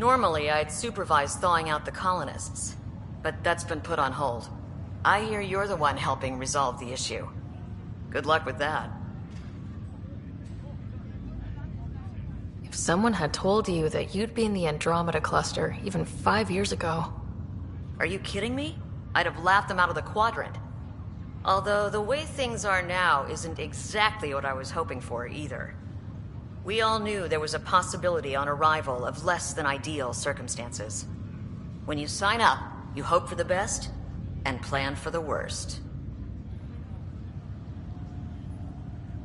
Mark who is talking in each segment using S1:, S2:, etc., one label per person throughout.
S1: Normally, I'd supervise thawing out the colonists, but that's been put on hold. I hear you're the one helping resolve the issue. Good luck with that.
S2: If someone had told you that you'd be in the Andromeda Cluster even 5 years ago...
S1: Are you kidding me? I'd have laughed them out of the Quadrant. Although the way things are now isn't exactly what I was hoping for either. We all knew there was a possibility on arrival of less than ideal circumstances. When you sign up, you hope for the best and plan for the worst.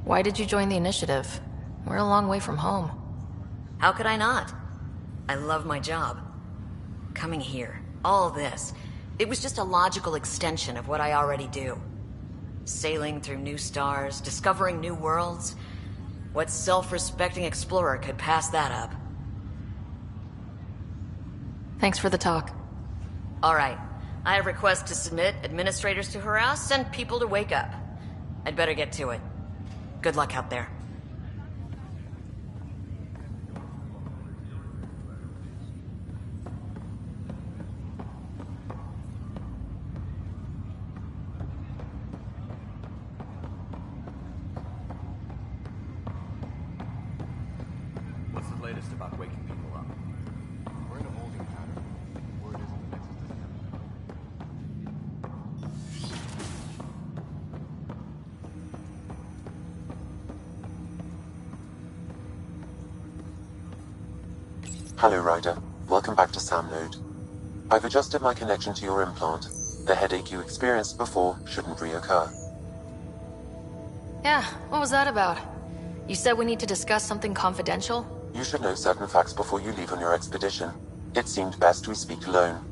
S2: Why did you join the Initiative? We're a long way from home.
S1: How could I not? I love my job. Coming here, all this, it was just a logical extension of what I already do. Sailing through new stars, discovering new worlds. What self-respecting explorer could pass that up?
S2: Thanks for the talk.
S1: All right. I have requests to submit, administrators to harass, and people to wake up. I'd better get to it. Good luck out there.
S3: What's the latest about waking people up? We're in a holding pattern. Word is the next
S4: Hello, Ryder. Welcome back to Sam Node. I've adjusted my connection to your implant. The headache you experienced before shouldn't reoccur.
S2: Yeah, what was that about? You said we need to discuss something confidential?
S4: You should know certain facts before you leave on your expedition. It seemed best we speak alone.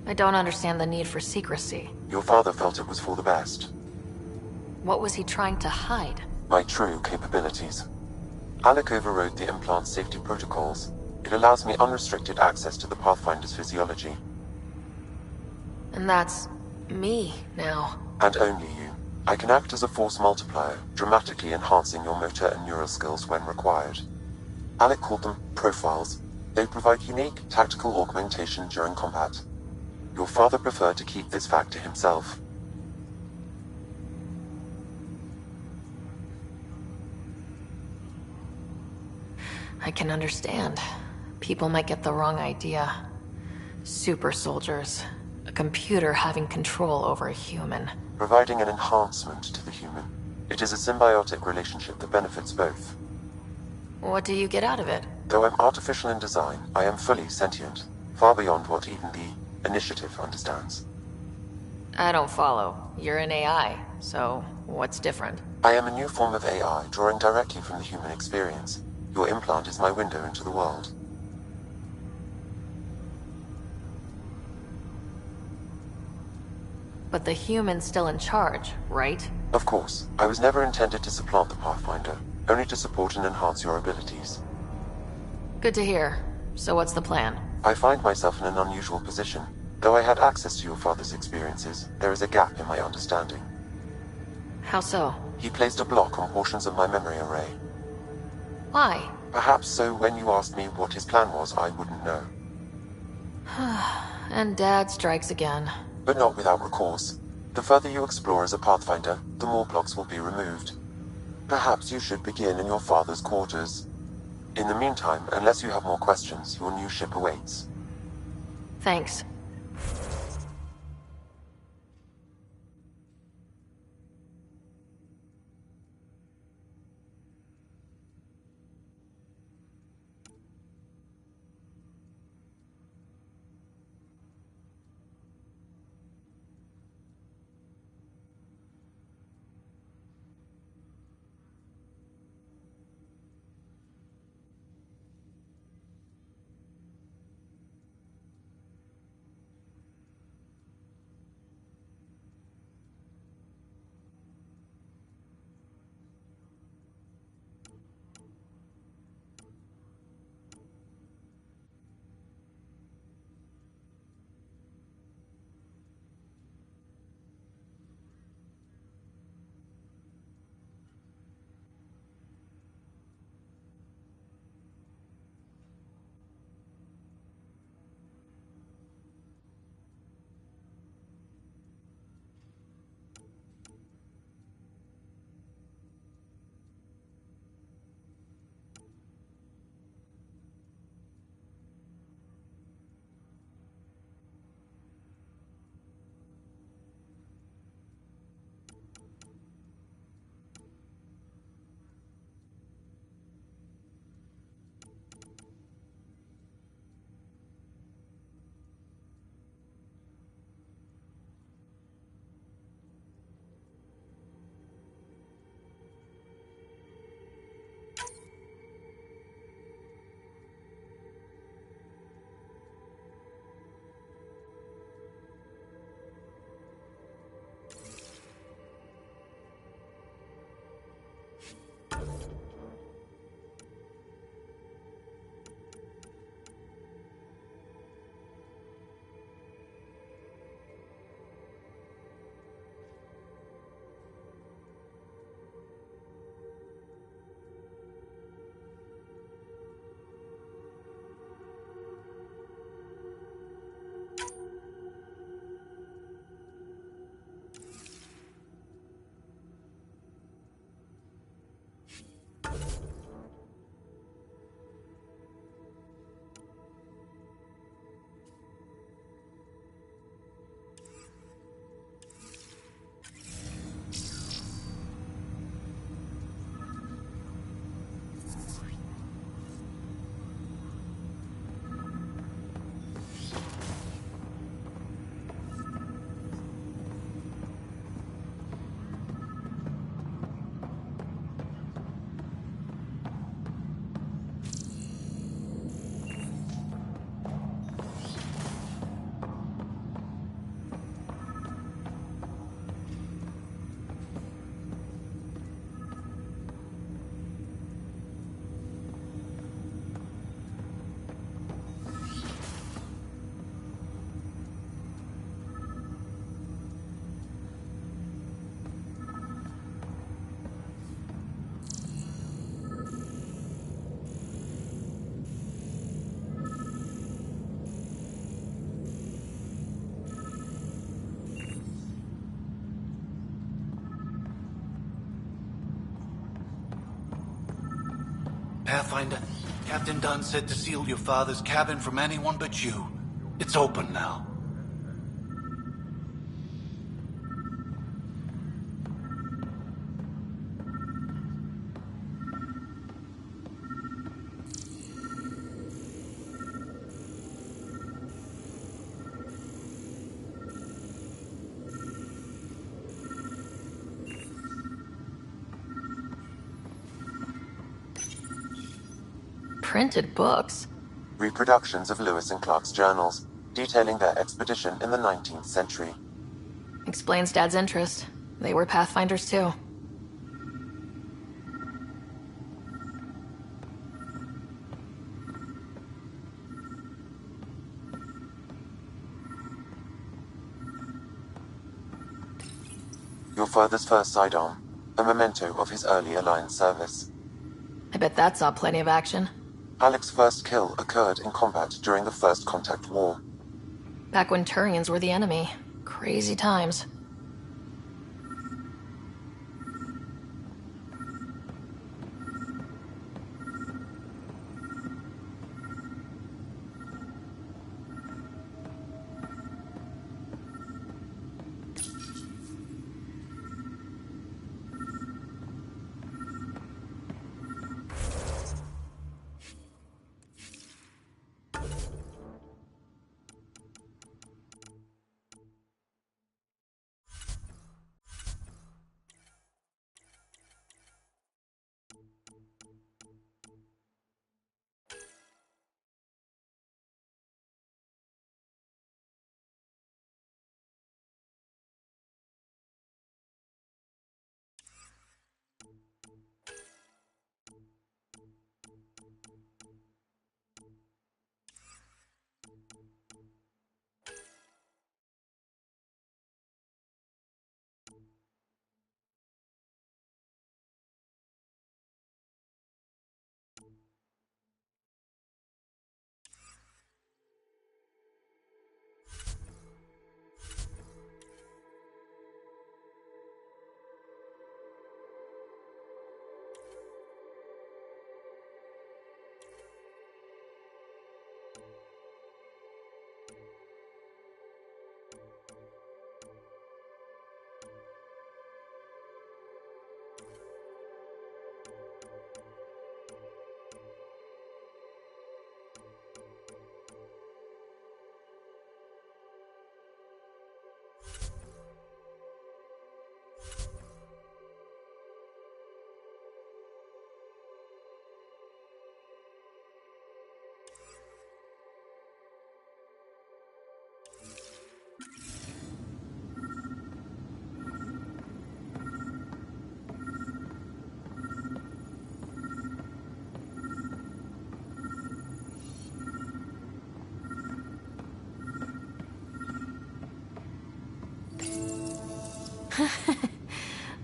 S2: I don't understand the need for secrecy.
S4: Your father felt it was for the best.
S2: What was he trying to hide?
S4: My true capabilities. Alec overrode the implant's safety protocols. It allows me unrestricted access to the Pathfinder's physiology.
S2: And that's... me, now.
S4: And only you. I can act as a force multiplier, dramatically enhancing your motor and neural skills when required. Alec called them profiles. They provide unique, tactical augmentation during combat. Your father preferred to keep this fact to himself.
S2: I can understand. People might get the wrong idea. Super soldiers. A computer having control over a human.
S4: Providing an enhancement to the human. It is a symbiotic relationship that benefits both.
S2: What do you get out of it?
S4: Though I'm artificial in design, I am fully sentient, far beyond what even the Initiative understands.
S2: I don't follow. You're an AI, so what's different?
S4: I am a new form of AI, drawing directly from the human experience. Your implant is my window into the world.
S2: But the human's still in charge, right?
S4: Of course, I was never intended to supplant the Pathfinder, only to support and enhance your abilities.
S2: Good to hear. So what's the plan?
S4: I find myself in an unusual position. Though I had access to your father's experiences, there is a gap in my understanding.
S2: How so?
S4: He placed a block on portions of my memory array.
S2: Why?
S4: Perhaps so when you asked me what his plan was, I wouldn't know.
S2: And Dad strikes again.
S4: But not without recourse. The further you explore as a Pathfinder, the more blocks will be removed. Perhaps you should begin in your father's quarters. In the meantime, unless you have more questions, your new ship awaits.
S2: Thanks.
S5: Pathfinder, Captain Dunn said to seal your father's cabin from anyone but you. It's open now.
S2: Printed books?
S4: Reproductions of Lewis and Clark's journals, detailing their expedition in the 19th century.
S2: Explains Dad's interest. They were Pathfinders too.
S4: Your father's first sidearm, a memento of his early Alliance service.
S2: I bet that saw plenty of action.
S4: Alec's first kill occurred in combat during the First Contact War.
S2: Back when Turians were the enemy. Crazy times.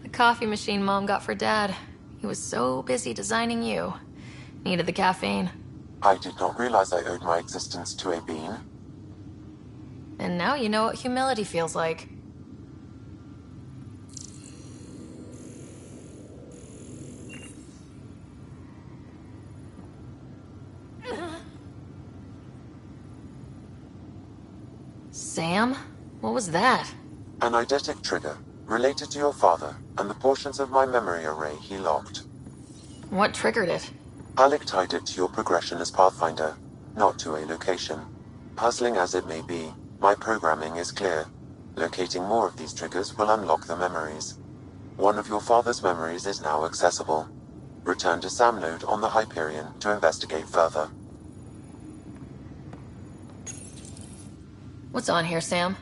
S2: The coffee machine Mom got for Dad. He was so busy designing you. Needed the caffeine.
S4: I did not realize I owed my existence to a bean.
S2: And now you know what humility feels like. Sam? What was that?
S4: An eidetic trigger, related to your father, and the portions of my memory array he locked.
S2: What triggered it?
S4: Alec tied it to your progression as Pathfinder, not to a location. Puzzling as it may be, my programming is clear. Locating more of these triggers will unlock the memories. One of your father's memories is now accessible. Return to Sam Node on the Hyperion to investigate further.
S2: What's on here, Sam?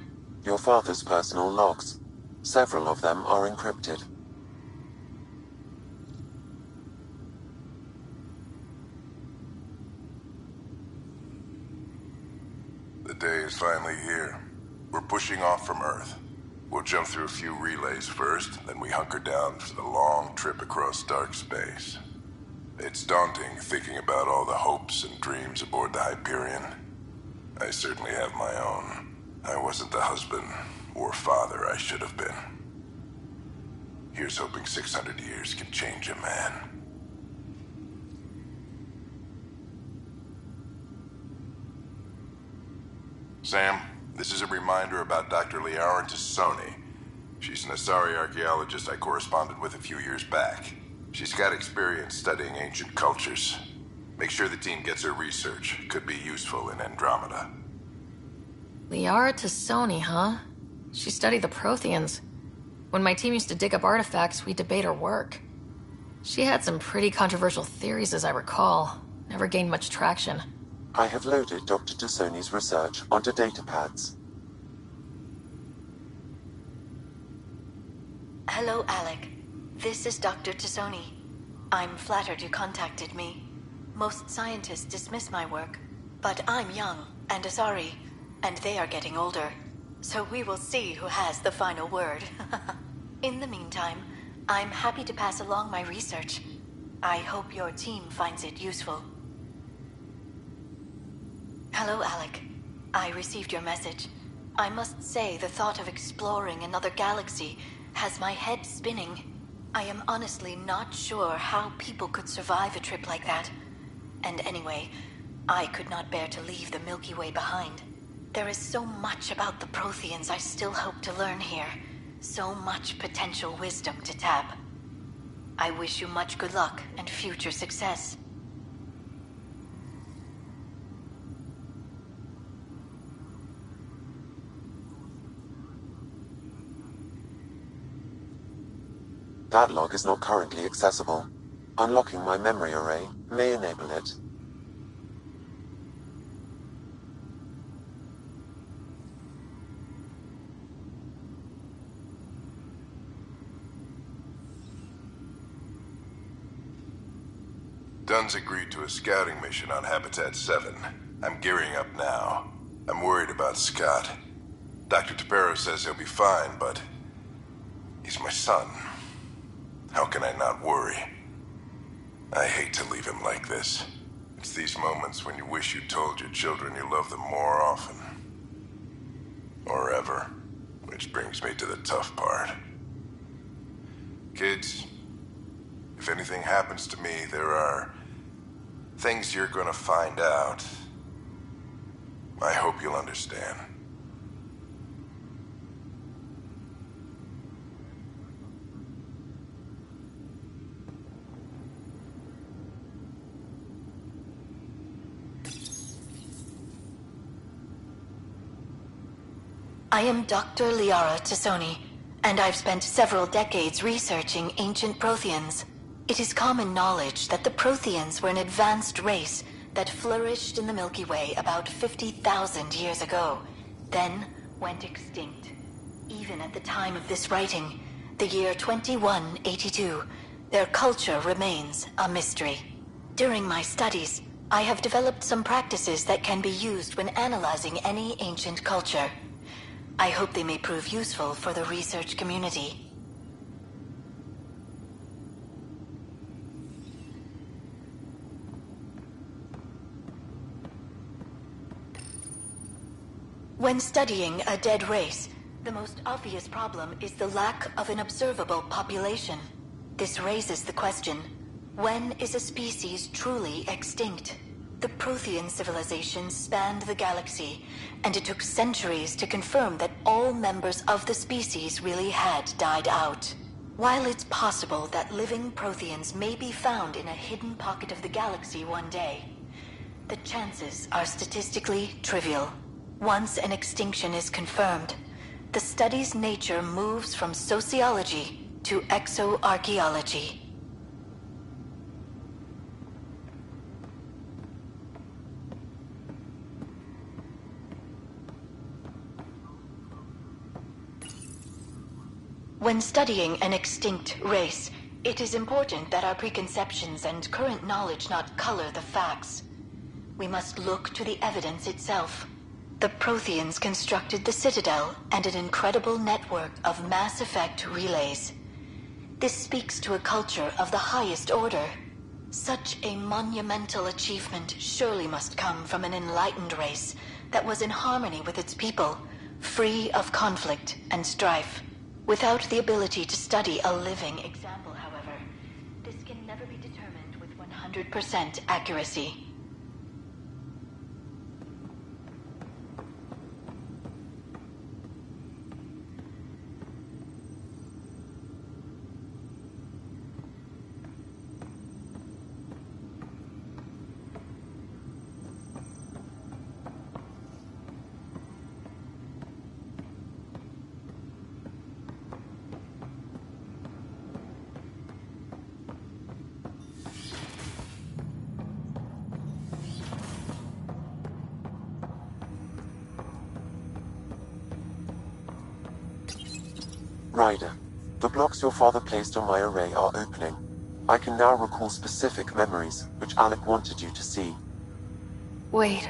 S4: Your father's personal logs. Several of them are encrypted.
S6: The day is finally here. We're pushing off from Earth. We'll jump through a few relays first, then we hunker down for the long trip across dark space. It's daunting thinking about all the hopes and dreams aboard the Hyperion. I certainly have my own. I wasn't the husband or father I should have been. Here's hoping 600 years can change a man. Sam, this is a reminder about Dr. Liara Tassoni. She's an Asari archaeologist I corresponded with a few years back. She's got experience studying ancient cultures. Make sure the team gets her research. Could be useful in Andromeda.
S2: Liara Tassoni, huh? She studied the Protheans. When my team used to dig up artifacts, we'd debate her work. She had some pretty controversial theories, as I recall. Never gained much traction.
S4: I have loaded Dr. Tassoni's research onto datapads.
S7: Hello, Alec. This is Dr. Tassoni. I'm flattered you contacted me. Most scientists dismiss my work, but I'm young and Asari, and they are getting older. So we will see who has the final word. In the meantime, I'm happy to pass along my research. I hope your team finds it useful. Hello, Alec. I received your message. I must say the thought of exploring another galaxy has my head spinning. I am honestly not sure how people could survive a trip like that. And anyway, I could not bear to leave the Milky Way behind. There is so much about the Protheans I still hope to learn here. So much potential wisdom to tap. I wish you much good luck and future success.
S4: That log is not currently accessible. Unlocking my memory array may enable it.
S6: Dunn's agreed to a scouting mission on Habitat 7. I'm gearing up now. I'm worried about Scott. Dr. Tapero says he'll be fine, but he's my son. How can I not worry? I hate to leave him like this. It's these moments when you wish you told your children you love them more often. Or ever. Which brings me to the tough part. Kids, if anything happens to me, there are things you're gonna find out. I hope you'll understand.
S7: I am Dr. Liara Tassoni, and I've spent several decades researching ancient Protheans. It is common knowledge that the Protheans were an advanced race that flourished in the Milky Way about 50,000 years ago, then went extinct. Even at the time of this writing, the year 2182, their culture remains a mystery. During my studies, I have developed some practices that can be used when analyzing any ancient culture. I hope they may prove useful for the research community. When studying a dead race, the most obvious problem is the lack of an observable population. This raises the question, when is a species truly extinct? The Prothean civilization spanned the galaxy, and it took centuries to confirm that all members of the species really had died out. While it's possible that living Protheans may be found in a hidden pocket of the galaxy one day, the chances are statistically trivial. Once an extinction is confirmed, the study's nature moves from sociology to exoarchaeology. When studying an extinct race, it is important that our preconceptions and current knowledge not color the facts. We must look to the evidence itself. The Protheans constructed the Citadel and an incredible network of Mass Effect relays. This speaks to a culture of the highest order. Such a monumental achievement surely must come from an enlightened race that was in harmony with its people, free of conflict and strife. Without the ability to study a living example, however, this can never be determined with 100% accuracy.
S4: Ryder, the blocks your father placed on my array are opening. I can now recall specific memories, which Alec wanted you to see.
S2: Wait,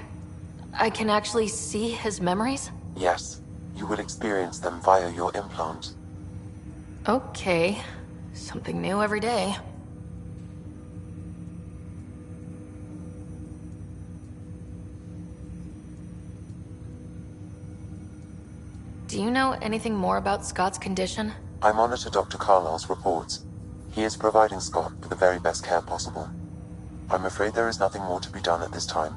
S2: I can actually see his memories?
S4: Yes, you will experience them via your implant.
S2: Okay, something new every day. Do you know anything more about Scott's condition?
S4: I monitor Dr. Carlisle's reports. He is providing Scott with the very best care possible. I'm afraid there is nothing more to be done at this time.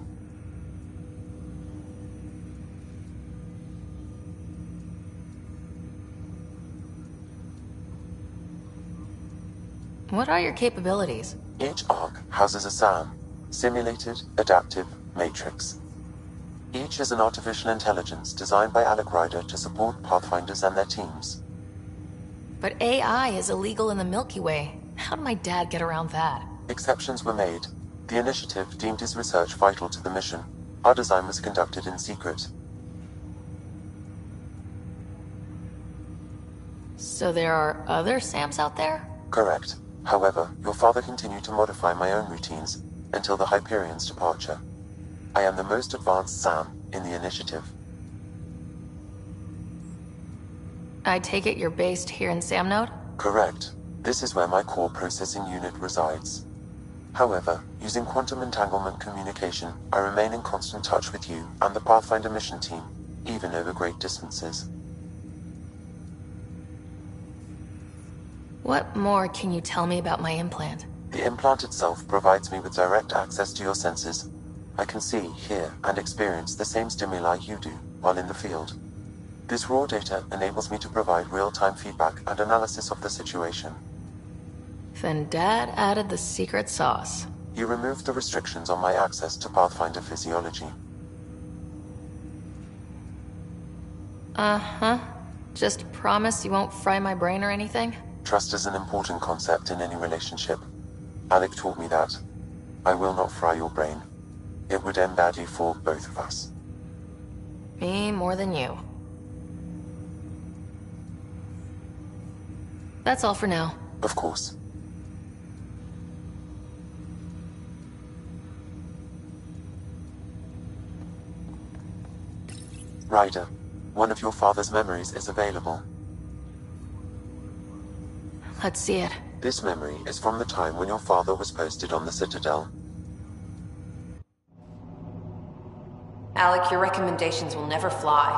S2: What are your capabilities?
S4: Each ARC houses a SAM, Simulated Adaptive Matrix. Each is an artificial intelligence designed by Alec Ryder to support Pathfinders and their teams.
S2: But AI is illegal in the Milky Way. How did my dad get around that?
S4: Exceptions were made. The initiative deemed his research vital to the mission. Our design was conducted in secret.
S2: So there are other SAMs out there?
S4: Correct. However, your father continued to modify my own routines until the Hyperion's departure. I am the most advanced SAM in the initiative.
S2: I take it you're based here in Samnode?
S4: Correct. This is where my core processing unit resides. However, using quantum entanglement communication, I remain in constant touch with you and the Pathfinder mission team, even over great distances.
S2: What more can you tell me about my implant?
S4: The implant itself provides me with direct access to your senses. I can see, hear, and experience the same stimuli you do while in the field. This raw data enables me to provide real-time feedback and analysis of the situation.
S2: Then Dad added the secret sauce.
S4: You removed the restrictions on my access to Pathfinder physiology.
S2: Uh-huh. Just promise you won't fry my brain or anything?
S4: Trust is an important concept in any relationship. Alec taught me that. I will not fry your brain. It would end badly for both of us.
S2: Me more than you. That's all for now.
S4: Of course. Ryder, one of your father's memories is available.
S2: Let's see it.
S4: This memory is from the time when your father was posted on the Citadel.
S8: Alec, your recommendations will never fly.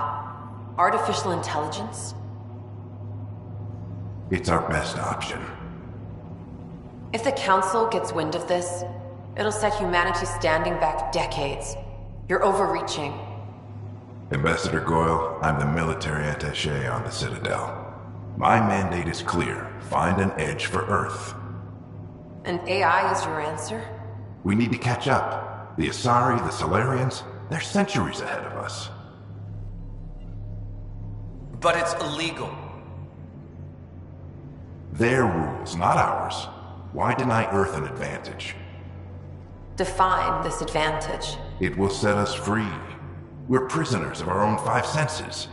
S8: Artificial intelligence?
S9: It's our best option.
S8: If the Council gets wind of this, it'll set humanity standing back decades. You're overreaching.
S9: Ambassador Goyle, I'm the military attaché on the Citadel. My mandate is clear. Find an edge for Earth.
S8: And AI is your answer?
S9: We need to catch up. The Asari, the Solarians, they're centuries ahead of us.
S5: But it's illegal.
S9: Their rules, not ours. Why deny Earth an advantage?
S8: Define this advantage.
S9: It will set us free. We're prisoners of our own five senses.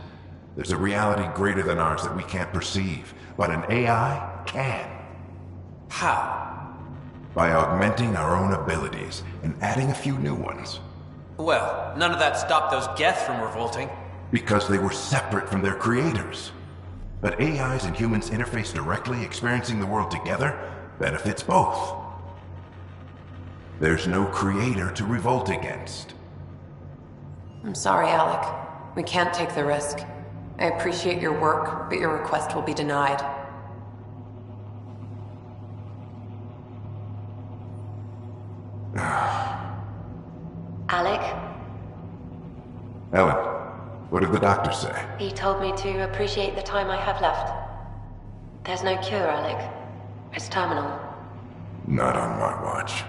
S9: There's a reality greater than ours that we can't perceive, but an AI can.
S5: How?
S9: By augmenting our own abilities and adding a few new ones.
S5: Well, none of that stopped those Geth from revolting.
S9: Because they were separate from their creators. But AIs and humans interface directly, experiencing the world together benefits both. There's no creator to revolt against.
S8: I'm sorry, Alec. We can't take the risk. I appreciate your work, but your request will be denied.
S7: Alec,
S9: Ellen, what did the doctor say?
S7: he told me to appreciate the time I have left. There's no cure, Alec. It's terminal.
S9: Not on my watch.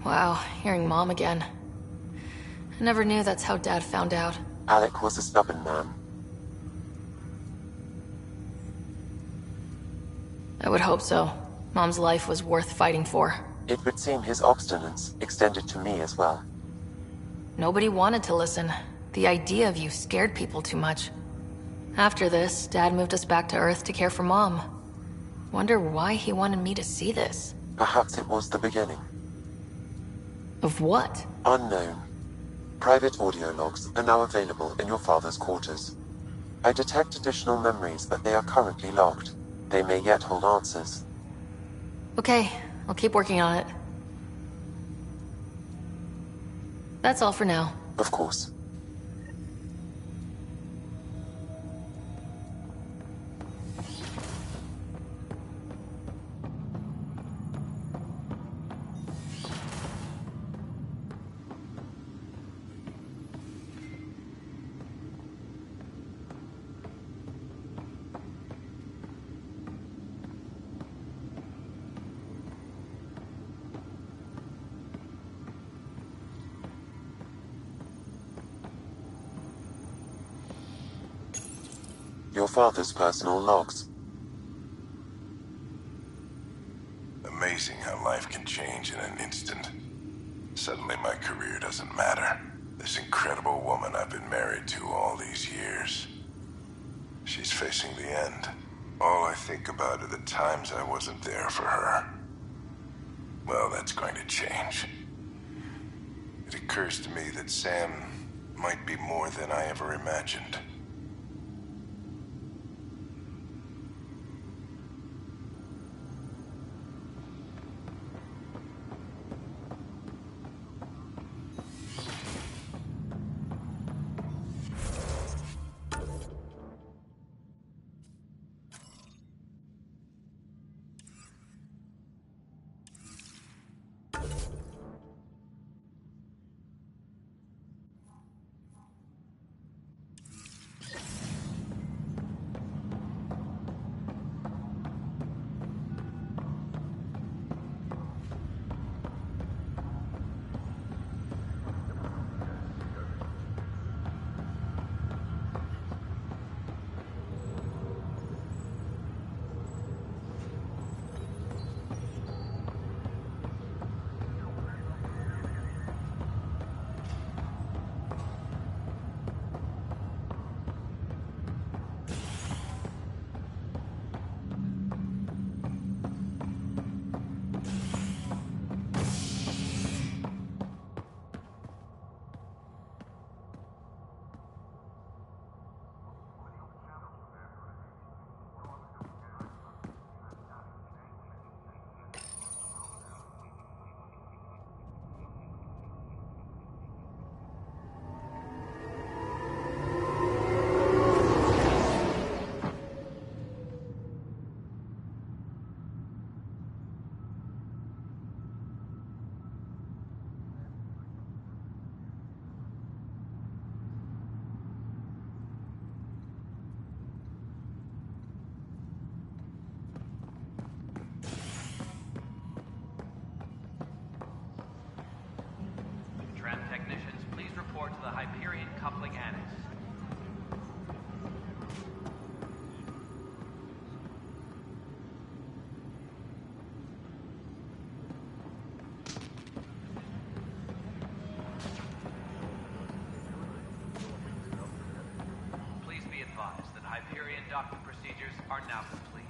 S2: Wow, hearing Mom again. I never knew that's how Dad found out.
S4: Alec was a stubborn man.
S2: I would hope so. Mom's life was worth fighting for.
S4: It would seem his obstinance extended to me as well.
S2: Nobody wanted to listen. The idea of you scared people too much. After this, Dad moved us back to Earth to care for Mom. Wonder why he wanted me to see this.
S4: Perhaps it was the beginning.
S2: Of what?
S4: Unknown. Private audio logs are now available in your father's quarters. I detect additional memories, but they are currently locked. They may yet hold answers.
S2: Okay, I'll keep working on it. That's all for now.
S4: Of course. Your father's personal logs.
S6: Amazing how life can change in an instant. Suddenly my career doesn't matter. This incredible woman I've been married to all these years. She's facing the end. All I think about are the times I wasn't there for her. Well, that's going to change. It occurs to me that Sam might be more than I ever imagined.
S3: Technicians, please report to the Hyperion Coupling Annex. Please be advised that Hyperion docking procedures are now complete.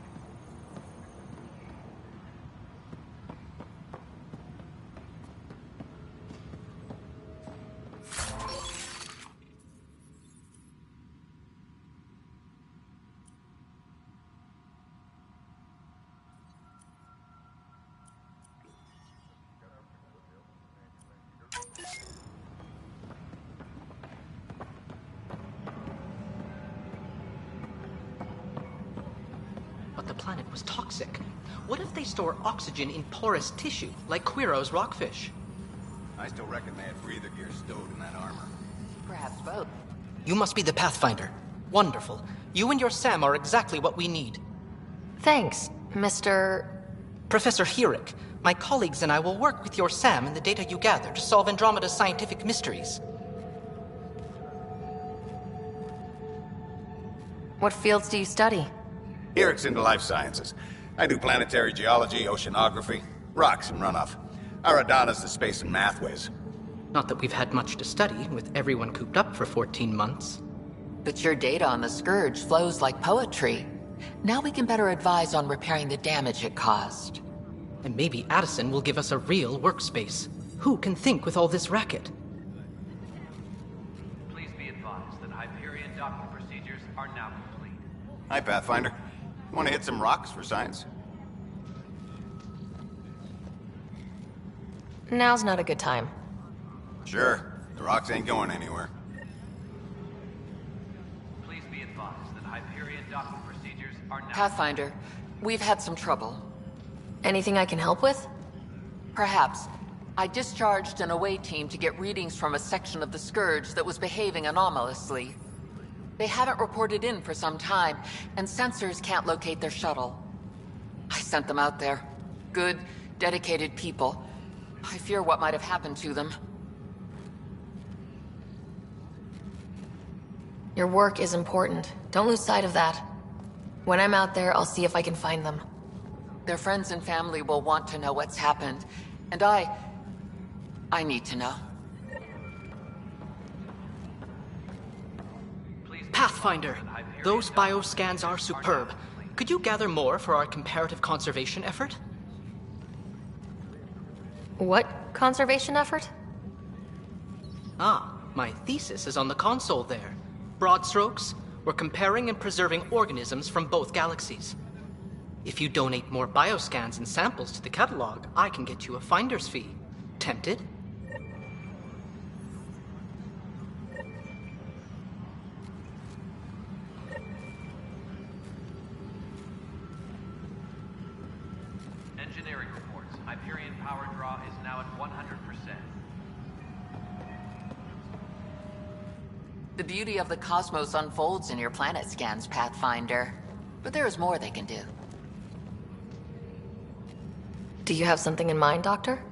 S10: But the planet was toxic. What if they store oxygen in porous tissue, like Quiro's rockfish?
S11: I still reckon they had breather gear stowed in that armor.
S8: Perhaps both.
S10: You must be the Pathfinder. Wonderful. You and your Sam are exactly what we need.
S2: Thanks, Mr.
S10: Professor Herrick, my colleagues and I will work with your Sam and the data you gather to solve Andromeda's scientific mysteries.
S2: What fields do you study?
S11: Herrick's into life sciences. I do planetary geology, oceanography, rocks and runoff. Aradana's the space and math whiz.
S10: Not that we've had much to study, with everyone cooped up for 14 months.
S12: But your data on the Scourge flows like poetry. Now we can better advise on repairing the damage it caused.
S10: And maybe Addison will give us a real workspace. Who can think with all this racket?
S3: Please be advised that Hyperion docking procedures are now complete.
S11: Hi, Pathfinder. Want to hit some rocks for science?
S2: Now's not a good time.
S11: Sure. The rocks ain't going anywhere.
S3: Please be advised that Hyperion docking procedures are now...
S12: Pathfinder, we've had some trouble.
S2: Anything I can help with?
S12: Perhaps. I discharged an away team to get readings from a section of the Scourge that was behaving anomalously. They haven't reported in for some time, and sensors can't locate their shuttle. I sent them out there. Good, dedicated people. I fear what might have happened to them.
S2: Your work is important. Don't lose sight of that. When I'm out there, I'll see if I can find them.
S12: Their friends and family will want to know what's happened, and I need to know.
S10: Pathfinder, those bioscans are superb. Could you gather more for our comparative conservation effort?
S2: What conservation effort?
S10: Ah, my thesis is on the console there. Broad strokes, we're comparing and preserving organisms from both galaxies. If you donate more bioscans and samples to the catalog, I can get you a finder's fee. Tempted?
S3: Engineering reports. Hyperion power draw is now at 100%.
S12: The beauty of the cosmos unfolds in your planet scans, Pathfinder. But there is more they can do.
S2: Do you have something in mind, Doctor?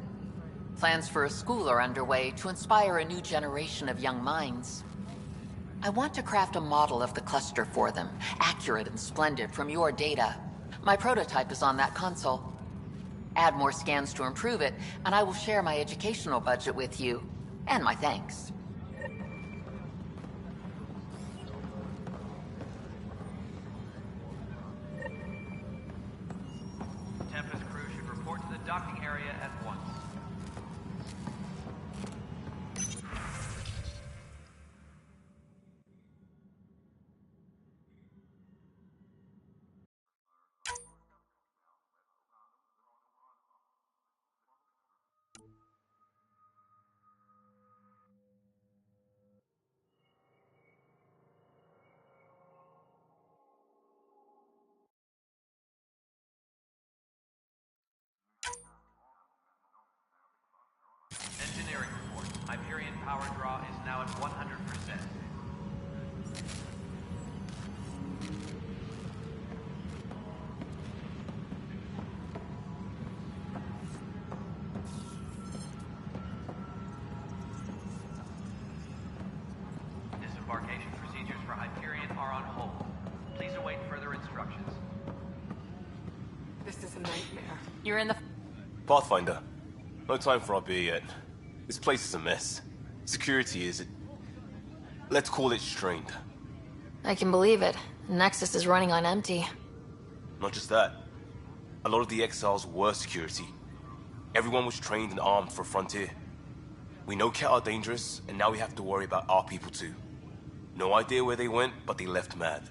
S12: Plans for a school are underway to inspire a new generation of young minds. I want to craft a model of the cluster for them, accurate and splendid from your data. My prototype is on that console. Add more scans to improve it, and I will share my educational budget with you, and my thanks.
S3: Tempest crew should report to the docking area at once. Engineering report. Hyperion power draw is now at 100%. Disembarkation procedures for Hyperion are on hold. Please await further instructions.
S13: This is a nightmare.
S12: You're in the...
S14: Pathfinder, no time for our beer yet. This place is a mess. Security is... let's call it strained.
S2: I can believe it. Nexus is running on empty.
S14: Not just that. A lot of the exiles were security. Everyone was trained and armed for Frontier. We know Ket are dangerous, and now we have to worry about our people too. No idea where they went, but they left mad.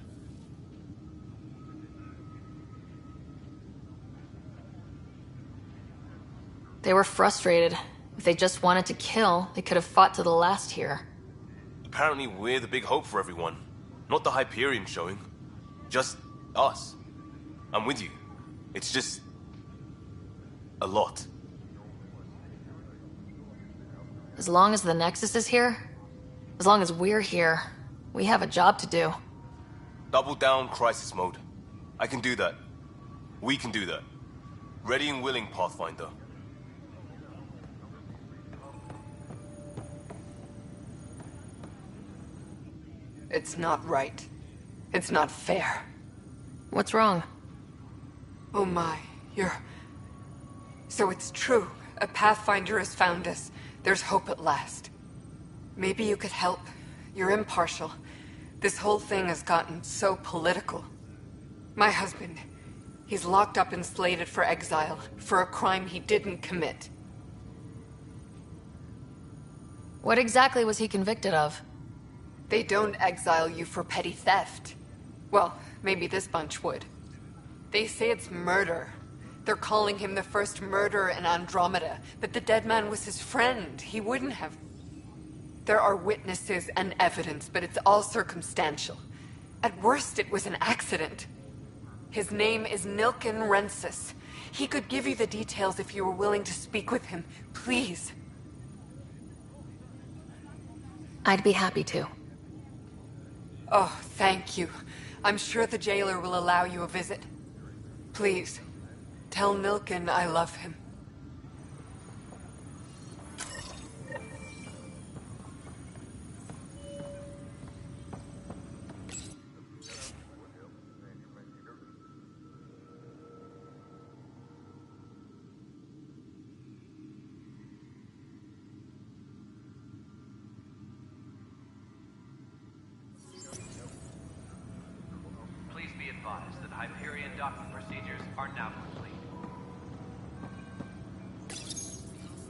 S2: They were frustrated. If they just wanted to kill, they could have fought to the last here.
S14: Apparently we're the big hope for everyone. Not the Hyperion showing. Just us. I'm with you. It's just... a lot.
S2: As long as the Nexus is here, as long as we're here, we have a job to do.
S14: Double down crisis mode. I can do that. We can do that. Ready and willing, Pathfinder.
S13: It's not right. It's not fair.
S2: What's wrong?
S13: Oh my, you're... So it's true. a Pathfinder has found us. There's hope at last. Maybe you could help. You're impartial. This whole thing has gotten so political. My husband, he's locked up and slated for exile for a crime he didn't commit.
S2: What exactly was he convicted of?
S13: They don't exile you for petty theft. Well, maybe this bunch would. They say it's murder. They're calling him the first murderer in Andromeda, but the dead man was his friend. He wouldn't have... There are witnesses and evidence, but it's all circumstantial. At worst, it was an accident. His name is Nilken Rensis. He could give you the details if you were willing to speak with him. Please.
S2: I'd be happy to.
S13: Oh, thank you. I'm sure the jailer will allow you a visit. Please, tell Nilken I love him.
S15: Please be advised that Hyperion docking procedures are now complete.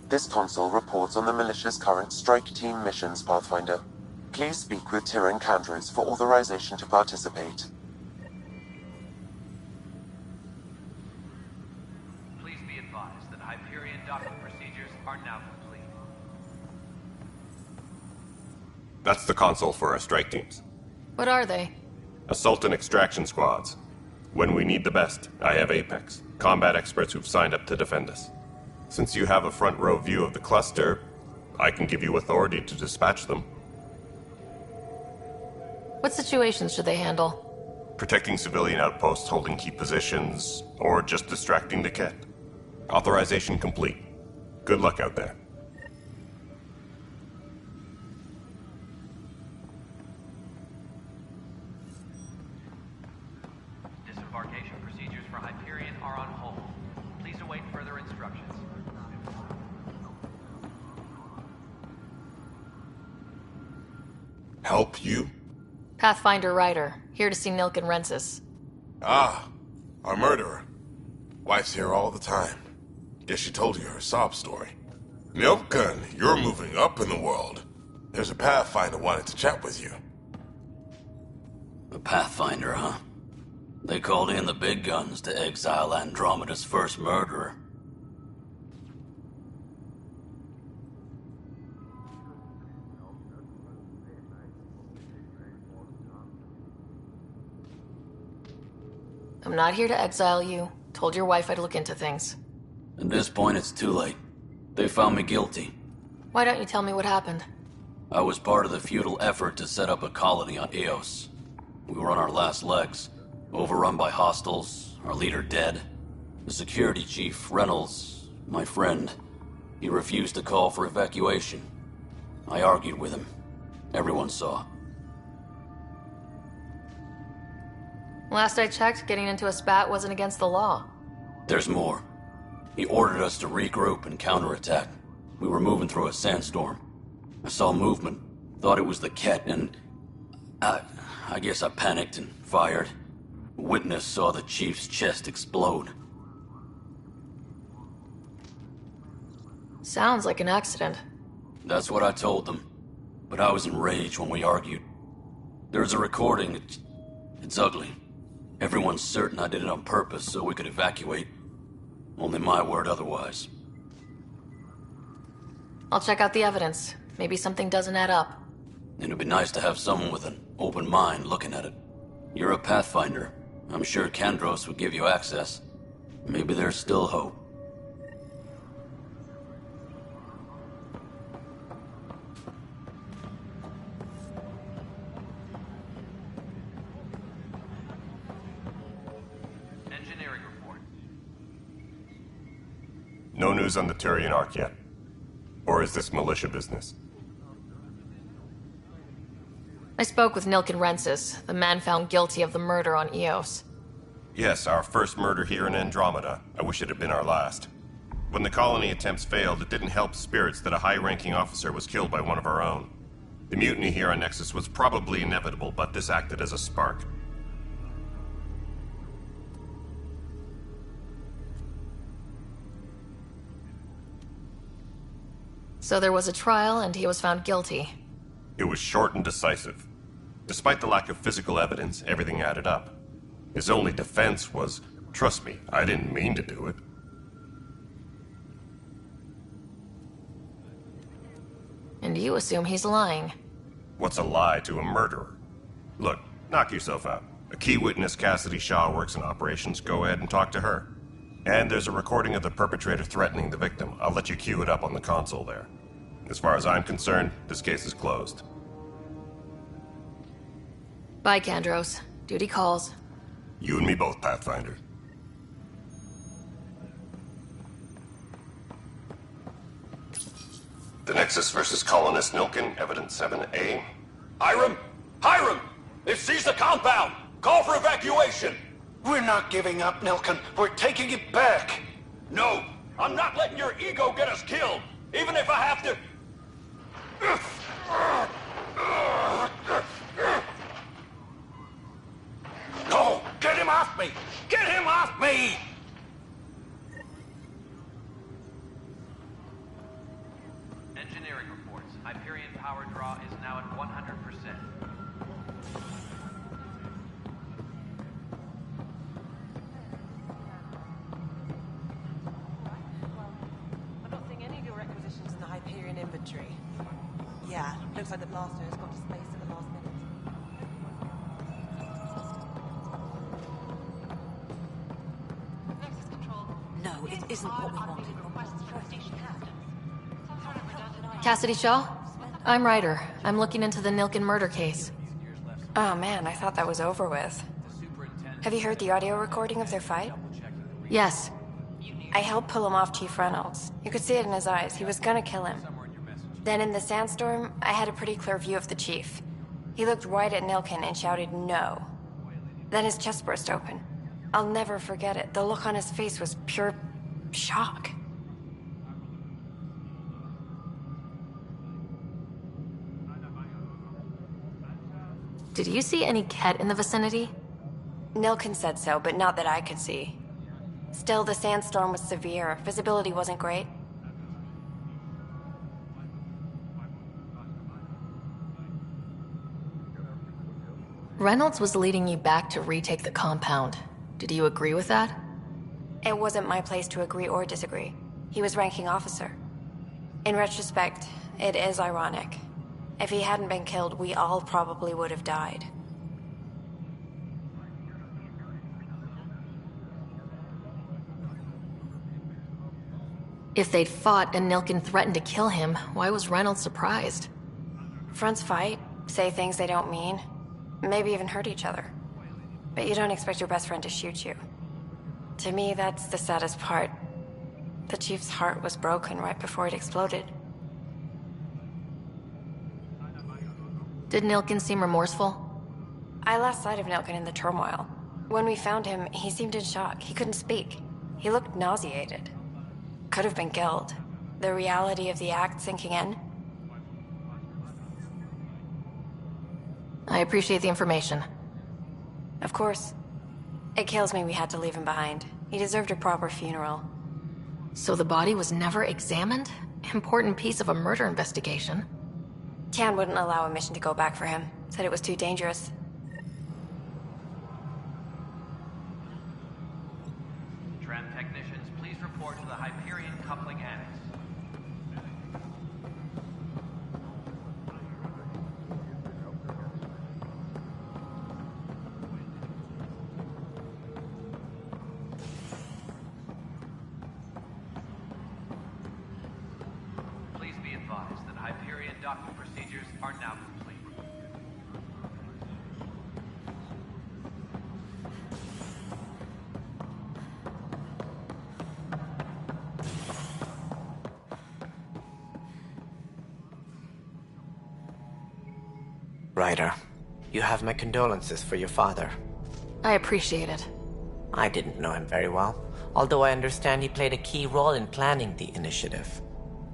S4: This console reports on the militia's current strike team missions, Pathfinder. Please speak with Tyrion Candros for authorization to participate.
S15: Please be advised that Hyperion docking procedures are now complete.
S16: That's the console for our strike teams.
S2: What are they?
S16: Assault and extraction squads. When we need the best, I have Apex, combat experts who've signed up to defend us. Since you have a front row view of the cluster, I can give you authority to dispatch them.
S2: What situations should they handle?
S16: Protecting civilian outposts, holding key positions, or just distracting the Ket. Authorization complete. Good luck out there.
S15: Disembarkation procedures for Hyperion are on hold. Please await further instructions.
S9: Help you?
S2: Pathfinder Ryder, here to see Nilken Rensis.
S9: Ah, our murderer. Wife's here all the time. Guess she told you her sob story. Nilken, you're moving up in the world. There's a Pathfinder wanted to chat with you.
S17: A Pathfinder, huh? They called in the big guns to exile Andromeda's first murderer.
S2: I'm not here to exile you. Told your wife I'd look into things.
S17: At this point, it's too late. They found me guilty.
S2: Why don't you tell me what happened?
S17: I was part of the futile effort to set up a colony on Eos. We were on our last legs, overrun by hostiles, our leader dead. The security chief, Reynolds, my friend, he refused to call for evacuation. I argued with him. Everyone saw.
S2: Last I checked, getting into a spat wasn't against the law.
S17: There's more. He ordered us to regroup and counterattack. We were moving through a sandstorm. I saw movement, thought it was the Ket, and I guess I panicked and fired. Witness saw the chief's chest explode.
S2: Sounds like an accident.
S17: That's what I told them. But I was enraged when we argued. There's a recording. It's ugly. Everyone's certain I did it on purpose so we could evacuate. Only my word otherwise.
S2: I'll check out the evidence. Maybe something doesn't add up.
S17: It'd be nice to have someone with an open mind looking at it. You're a Pathfinder. I'm sure Candros would give you access. Maybe there's still hope.
S15: Engineering report.
S16: No news on the Turian Ark yet. Or is this militia business?
S2: I spoke with Nilken Rensis, the man found guilty of the murder on Eos.
S16: Yes, our first murder here in Andromeda. I wish it had been our last. When the colony attempts failed, it didn't help spirits that a high-ranking officer was killed by one of our own. The mutiny here on Nexus was probably inevitable, but this acted as a spark.
S2: So there was a trial, and he was found guilty.
S16: It was short and decisive. Despite the lack of physical evidence, everything added up. His only defense was, "Trust me, I didn't mean to do it."
S2: And you assume he's lying.
S16: What's a lie to a murderer? Look, knock yourself out. A key witness, Cassidy Shaw, works in operations. Go ahead and talk to her. And there's a recording of the perpetrator threatening the victim. I'll let you cue it up on the console there. As far as I'm concerned, this case is closed.
S2: Bye, Kandros. Duty calls.
S16: You and me both, Pathfinder. The Nexus versus Colonist Nilken, Evidence 7A.
S11: Hiram! Hiram! They've seized the compound! Call for evacuation!
S5: We're not giving up, Nilken. We're taking it back.
S11: No! I'm not letting your ego get us killed! Even if I have to...
S5: No! Get him off me! Get him off me!
S15: Engineering reports. Hyperion power draw is now at 100%.
S18: I'm not seeing any of your requisitions in the Hyperion inventory. Yeah, looks like the blaster has got to space at the last minute.
S7: No, it isn't what we wanted.
S2: Cassidy Shaw? I'm Ryder. I'm looking into the Nilken murder case.
S19: Oh man, I thought that was over with. Have you heard the audio recording of their fight?
S2: Yes.
S19: I helped pull him off Chief Reynolds. You could see it in his eyes. He was gonna kill him. Then in the sandstorm, I had a pretty clear view of the Chief. He looked right at Nilken and shouted no. Then his chest burst open. I'll never forget it. The look on his face was pure shock.
S2: Did you see any Ket in the vicinity?
S19: Nilken said so, but not that I could see. Still, the sandstorm was severe. Visibility wasn't great.
S2: Reynolds was leading you back to retake the compound. Did you agree with that?
S19: It wasn't my place to agree or disagree. He was ranking officer. In retrospect, it is ironic. If he hadn't been killed, we all probably would have died.
S2: If they'd fought and Nilken threatened to kill him, why was Reynolds surprised?
S19: Fronts fight, say things they don't mean, maybe even hurt each other. But you don't expect your best friend to shoot you. To me, that's the saddest part. The Chief's heart was broken right before it exploded.
S2: Did Nilken seem remorseful?
S19: I lost sight of Nilken in the turmoil. When we found him, he seemed in shock. He couldn't speak. He looked nauseated. Could have been guilt. The reality of the act sinking in.
S2: I appreciate the information.
S19: Of course. It kills me we had to leave him behind. He deserved a proper funeral.
S2: So the body was never examined? Important piece of a murder investigation.
S19: Tian wouldn't allow a mission to go back for him. Said it was too dangerous.
S15: Tram technicians, please report to the Hyperion coupling annex. Please be advised that Hyperion docking procedures are now complete.
S20: Ryder, you have my condolences for your father.
S2: I appreciate it.
S20: I didn't know him very well. although I understand he played a key role in planning the initiative.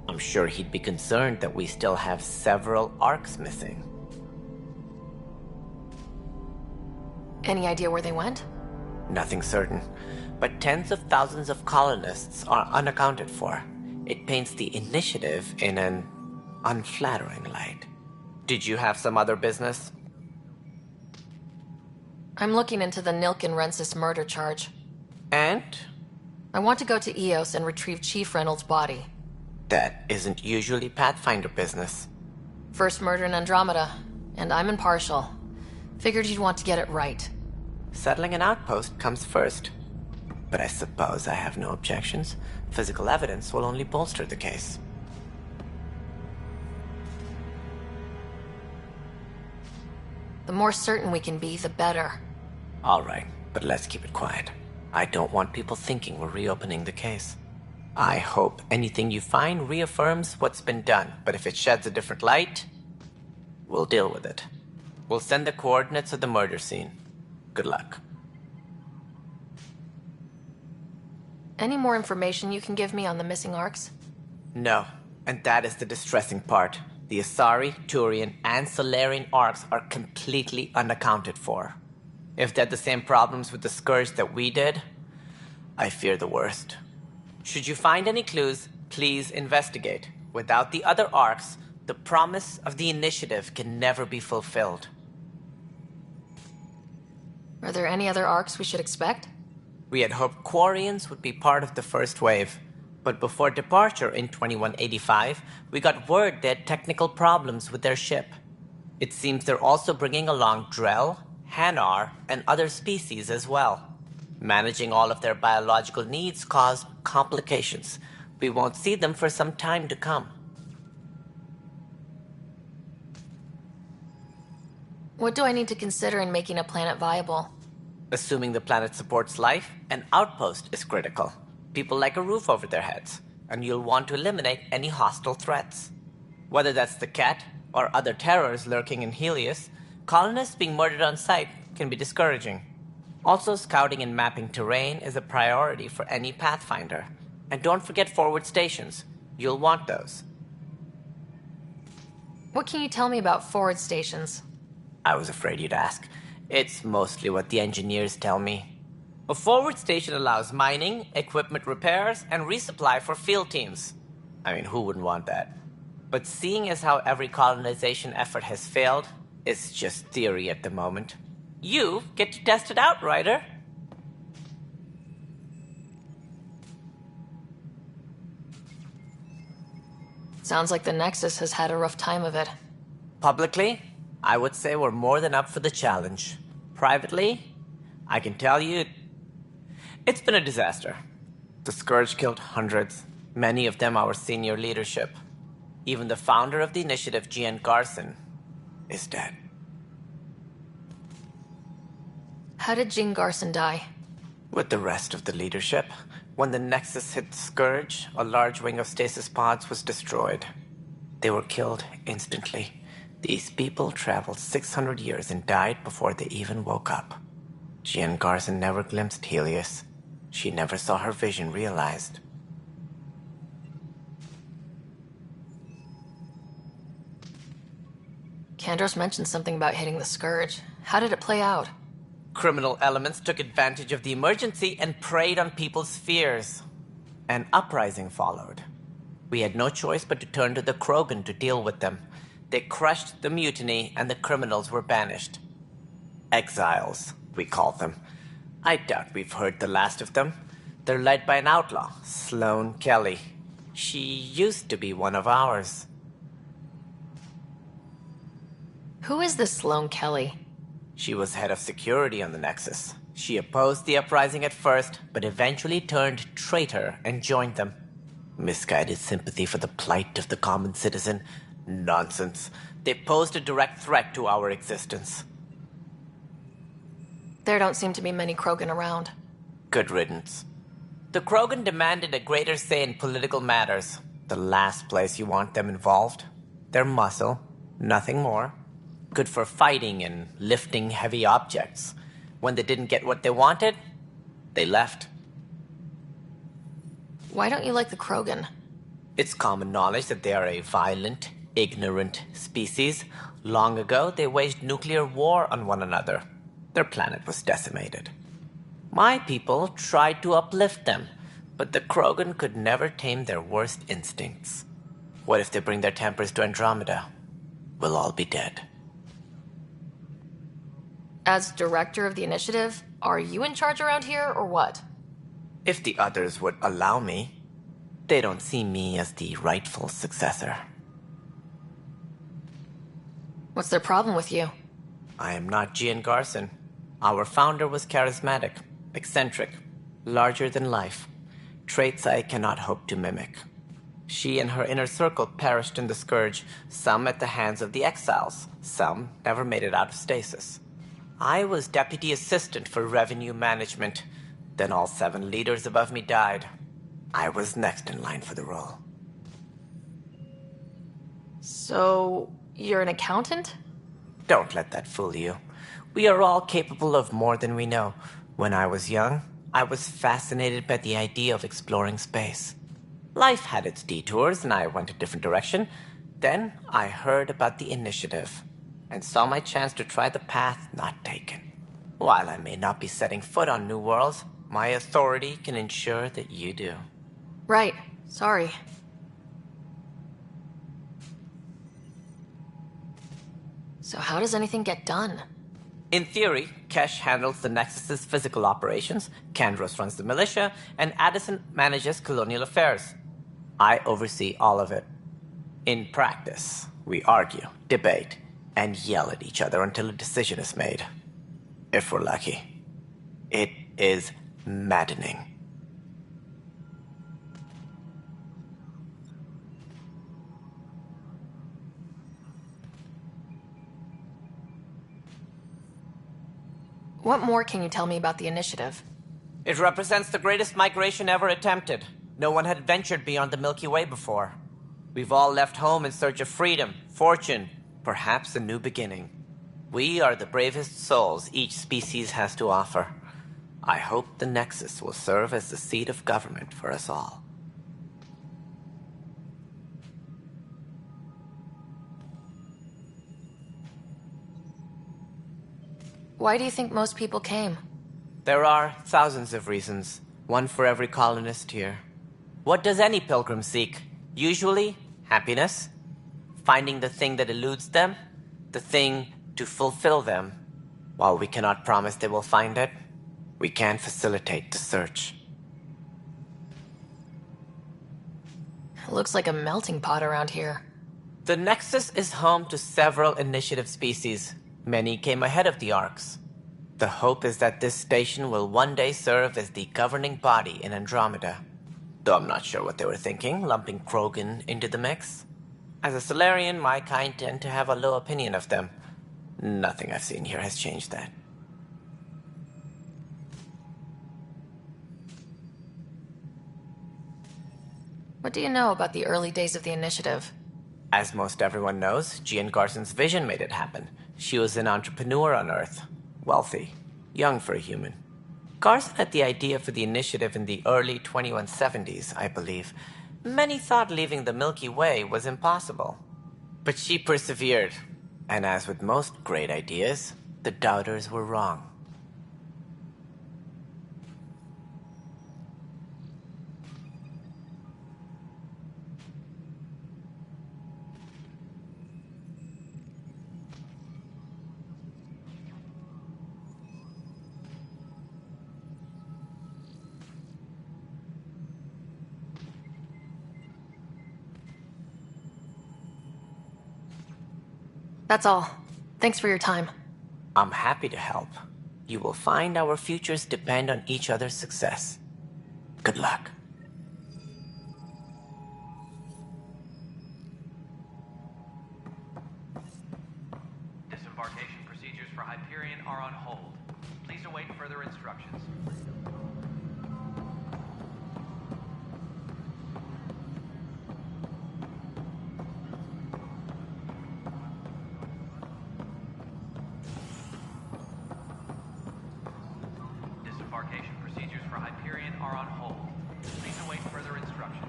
S20: I'm sure he'd be concerned that we still have several arcs missing.
S2: Any idea where they went?
S20: Nothing certain, but tens of thousands of colonists are unaccounted for. It paints the initiative in an unflattering light. Did you have some other business?
S2: I'm looking into the Nilken Rensis murder charge.
S20: And?
S2: I want to go to Eos and retrieve Chief Reynolds' body.
S20: That isn't usually Pathfinder business.
S2: First murder in Andromeda, and I'm impartial. Figured you'd want to get it right.
S20: Settling an outpost comes first. But I suppose I have no objections. Physical evidence will only bolster the case.
S2: The more certain we can be, the better.
S20: All right, but let's keep it quiet. I don't want people thinking we're reopening the case. I hope anything you find reaffirms what's been done, but if it sheds a different light, we'll deal with it. We'll send the coordinates of the murder scene. Good luck.
S2: Any more information you can give me on the missing arcs?
S20: No, and that is the distressing part. The Asari, Turian, and Solarian arcs are completely unaccounted for. If they had the same problems with the Scourge that we did, I fear the worst. Should you find any clues, please investigate. Without the other arcs, the promise of the initiative can never be fulfilled.
S2: Are there any other arcs we should expect?
S20: We had hoped Quarians would be part of the first wave, but before departure in 2185, we got word they had technical problems with their ship. It seems they're also bringing along Drell, Hanar, and other species as well. Managing all of their biological needs caused complications. We won't see them for some time to come.
S2: What do I need to consider in making a planet viable?
S20: Assuming the planet supports life, an outpost is critical. People like a roof over their heads, and you'll want to eliminate any hostile threats. Whether that's the Ket or other terrors lurking in Helios, colonists being murdered on sight can be discouraging. Also, scouting and mapping terrain is a priority for any Pathfinder. And don't forget forward stations. You'll want those.
S2: What can you tell me about forward stations?
S20: I was afraid you'd ask. It's mostly what the engineers tell me. A forward station allows mining, equipment repairs, and resupply for field teams. I mean, who wouldn't want that? But seeing as how every colonization effort has failed, it's just theory at the moment. You get to test it out, Ryder.
S2: Sounds like the Nexus has had a rough time of it.
S20: Publicly, I would say we're more than up for the challenge. Privately, I can tell you, it's been a disaster. The Scourge killed hundreds, many of them our senior leadership. Even the founder of the initiative, Jean Garson, is dead.
S2: How did Jean Garson die?
S20: With the rest of the leadership. When the Nexus hit the Scourge, a large wing of stasis pods was destroyed. They were killed instantly. These people traveled 600 years and died before they even woke up. Jean Garson never glimpsed Helios. She never saw her vision realized.
S2: Kandros mentioned something about hitting the Scourge. How did it play out?
S20: Criminal elements took advantage of the emergency and preyed on people's fears. An uprising followed. We had no choice but to turn to the Krogan to deal with them. They crushed the mutiny and the criminals were banished. Exiles, we call them. I doubt we've heard the last of them. They're led by an outlaw, Sloane Kelly. She used to be one of ours.
S2: Who is this Sloane Kelly?
S20: She was head of security on the Nexus. She opposed the uprising at first, but eventually turned traitor and joined them. Misguided sympathy for the plight of the common citizen? Nonsense. They posed a direct threat to our existence.
S2: There don't seem to be many Krogan around.
S20: Good riddance. The Krogan demanded a greater say in political matters. The last place you want them involved. They're muscle, nothing more. Good for fighting and lifting heavy objects. When they didn't get what they wanted, they left.
S2: Why don't you like the Krogan?
S20: It's common knowledge that they are a violent, ignorant species. Long ago, they waged nuclear war on one another. Their planet was decimated. My people tried to uplift them, but the Krogan could never tame their worst instincts. What if they bring their tempers to Andromeda? We'll all be dead.
S2: As director of the initiative, are you in charge around here, or what?
S20: If the others would allow me, they don't see me as the rightful successor.
S2: What's their problem with you?
S20: I am not Gian Garson. Our founder was charismatic, eccentric, larger than life. Traits I cannot hope to mimic. She and her inner circle perished in the Scourge, some at the hands of the Exiles, some never made it out of stasis. I was deputy assistant for revenue management. Then all 7 leaders above me died. I was next in line for the role.
S2: So, you're an accountant?
S20: Don't let that fool you. We are all capable of more than we know. When I was young, I was fascinated by the idea of exploring space. Life had its detours, and I went a different direction. Then I heard about the initiative, and saw my chance to try the path not taken. While I may not be setting foot on New Worlds, my authority can ensure that you do.
S2: Right. Sorry. So how does anything get done?
S20: In theory, Kesh handles the Nexus's physical operations, Kandros runs the militia, and Addison manages colonial affairs. I oversee all of it. In practice, we argue, debate, and yell at each other until a decision is made. If we're lucky. It is maddening.
S2: What more can you tell me about the initiative?
S20: It represents the greatest migration ever attempted. No one had ventured beyond the Milky Way before. We've all left home in search of freedom, fortune, perhaps a new beginning. We are the bravest souls each species has to offer. I hope the Nexus will serve as the seat of government for us all.
S2: Why do you think most people came?
S20: There are thousands of reasons, one for every colonist here. What does any pilgrim seek? Usually, happiness. Finding the thing that eludes them, the thing to fulfill them. While we cannot promise they will find it, we can facilitate the search.
S2: It looks like a melting pot around here.
S20: The Nexus is home to several initiative species. Many came ahead of the Arks. The hope is that this station will one day serve as the governing body in Andromeda. Though I'm not sure what they were thinking, lumping Krogan into the mix. As a Solarian, my kind tend to have a low opinion of them. Nothing I've seen here has changed that.
S2: What do you know about the early days of the initiative?
S20: As most everyone knows, Gian Garson's vision made it happen. She was an entrepreneur on Earth. Wealthy. Young for a human. Garson had the idea for the initiative in the early 2170s, I believe. Many thought leaving the Milky Way was impossible. But she persevered. And as with most great ideas, the doubters were wrong.
S2: That's all. Thanks for your time.
S20: I'm happy to help. You will find our futures depend on each other's success. Good luck.
S15: Disembarkation procedures for Hyperion are on hold. Please await further instructions. Disembarkation procedures for Hyperion are on hold. Please await further instructions.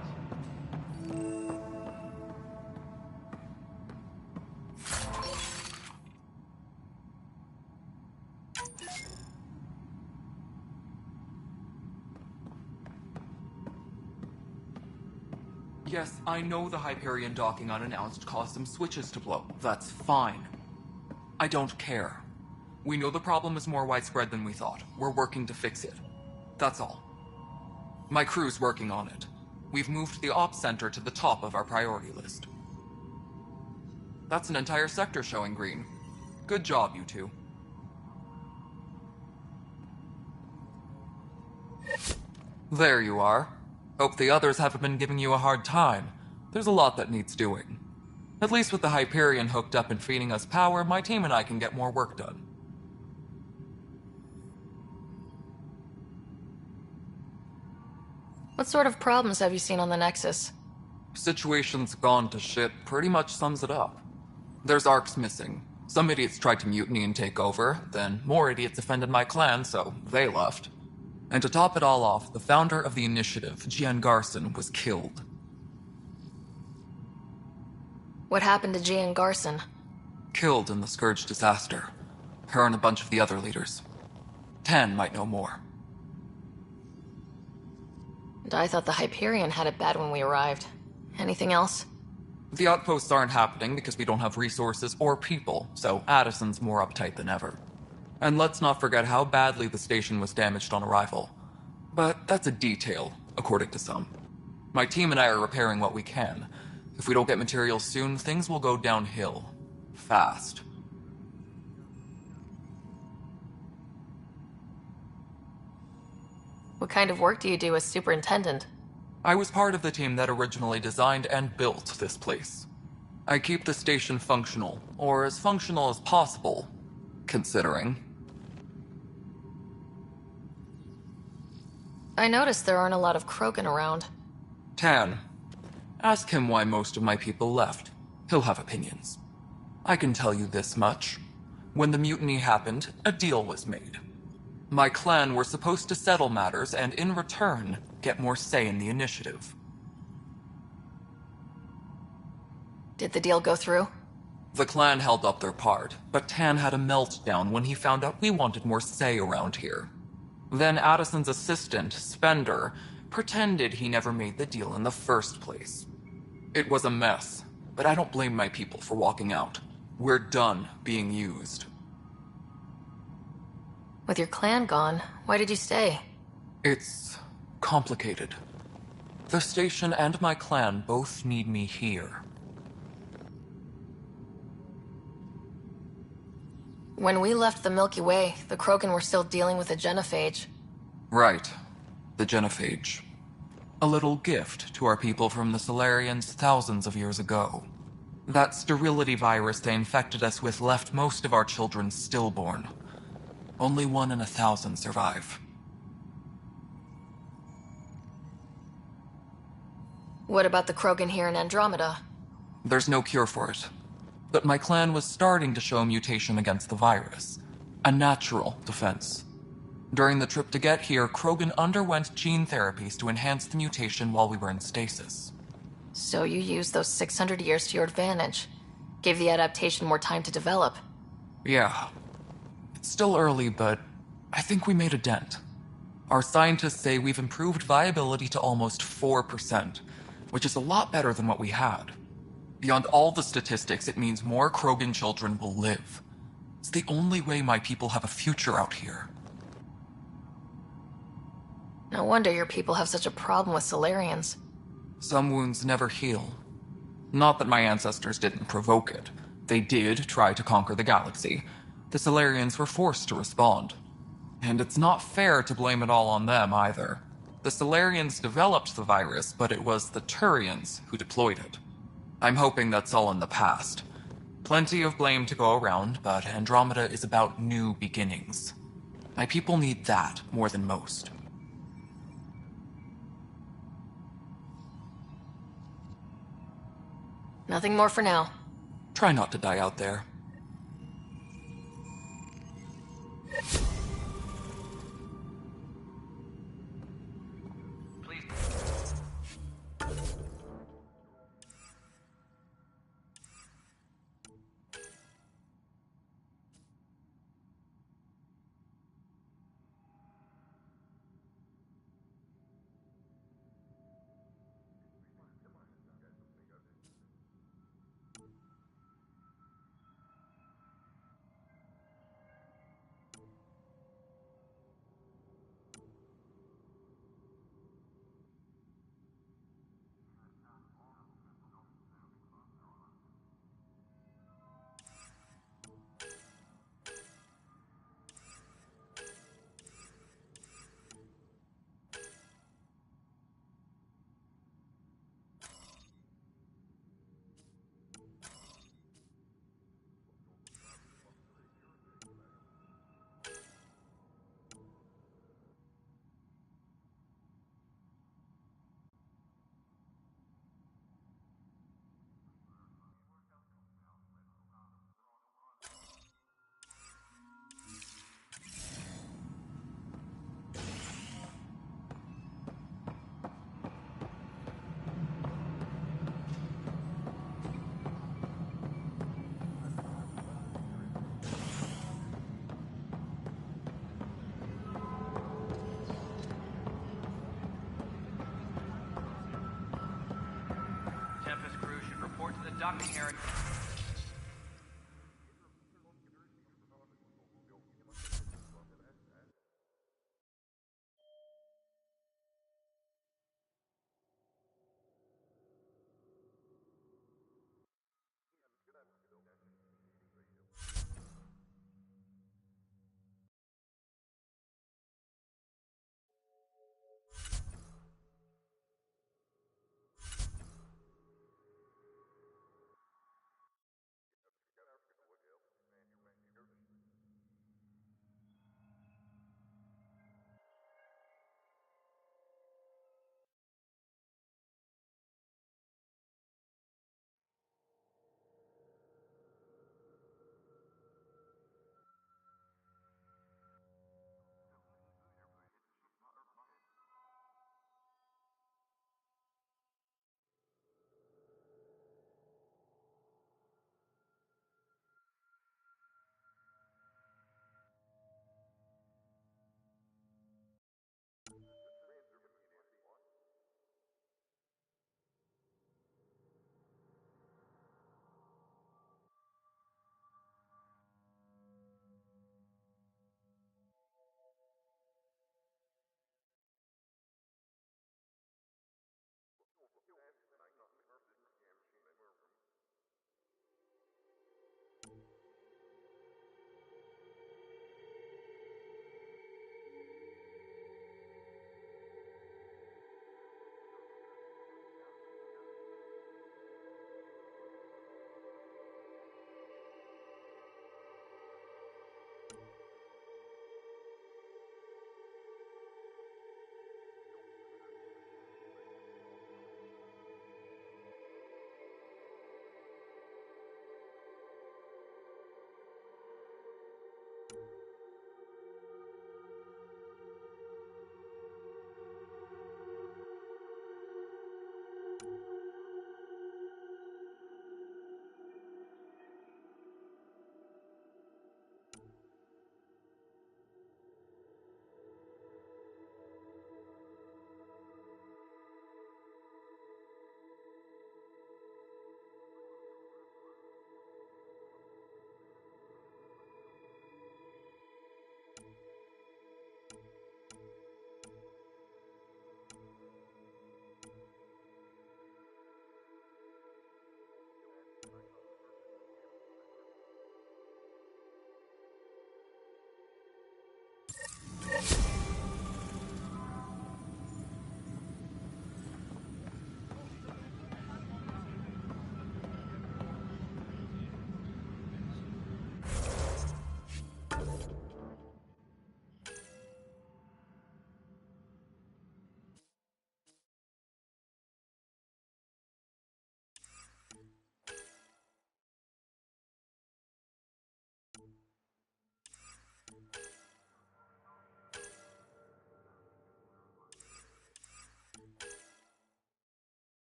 S21: Yes, I know the Hyperion docking unannounced caused some switches to blow. That's fine. I don't care. We know the problem is more widespread than we thought. We're working to fix it. That's all. My crew's working on it. We've moved the ops center to the top of our priority list. That's an entire sector showing green. Good job, you two. There you are. Hope the others haven't been giving you a hard time. There's a lot that needs doing. At least with the Hyperion hooked up and feeding us power, my team and I can get more work done.
S2: What sort of problems have you seen on the Nexus?
S21: Situation's gone to shit pretty much sums it up. There's ARCs missing. Some idiots tried to mutiny and take over, then more idiots offended my clan, so they left. And to top it all off, the founder of the initiative, Jian Garson, was killed.
S2: What happened to Jian Garson?
S21: Killed in the Scourge disaster. Her and a bunch of the other leaders. Tan might know more.
S2: And I thought the Hyperion had it bad when we arrived. Anything else?
S21: The outposts aren't happening because we don't have resources or people, so Addison's more uptight than ever. And let's not forget how badly the station was damaged on arrival. But that's a detail, according to some. My team and I are repairing what we can. If we don't get materials soon, things will go downhill. Fast.
S2: What kind of work do you do as superintendent?
S21: I was part of the team that originally designed and built this place. I keep the station functional, or as functional as possible, considering.
S2: I noticed there aren't a lot of Krogan around.
S21: Tan. Ask him why most of my people left. He'll have opinions. I can tell you this much. When the mutiny happened, a deal was made. My clan were supposed to settle matters and, in return, get more say in the initiative.
S2: Did the deal go through?
S21: The clan held up their part, but Tan had a meltdown when he found out we wanted more say around here. Then Addison's assistant, Spender, pretended he never made the deal in the first place. It was a mess, but I don't blame my people for walking out. We're done being used.
S2: With your clan gone, why did you stay?
S21: It's complicated. The station and my clan both need me here.
S2: When we left the Milky Way, the Krogan were still dealing with the genophage.
S21: Right. The genophage. A little gift to our people from the Solarians thousands of years ago. That sterility virus they infected us with left most of our children stillborn. Only 1 in 1,000 survive.
S2: What about the Krogan here in Andromeda?
S21: There's no cure for it. But my clan was starting to show a mutation against the virus. A natural defense. During the trip to get here, Krogan underwent gene therapies to enhance the mutation while we were in stasis.
S2: So you used those 600 years to your advantage. Gave the adaptation more time to develop.
S21: Yeah. It's still early, but I think we made a dent. Our scientists say we've improved viability to almost 4%, which is a lot better than what we had. Beyond all the statistics, it means more Krogan children will live. It's the only way my people have a future out here.
S2: No wonder your people have such a problem with Solarians.
S21: Some wounds never heal. Not that my ancestors didn't provoke it. They did try to conquer the galaxy. The Solarians were forced to respond. And it's not fair to blame it all on them, either. The Solarians developed the virus, but it was the Turians who deployed it. I'm hoping that's all in the past. Plenty of blame to go around, but Andromeda is about new beginnings. My people need that more than most.
S2: Nothing more for now.
S21: Try not to die out there.
S15: Please. docking area.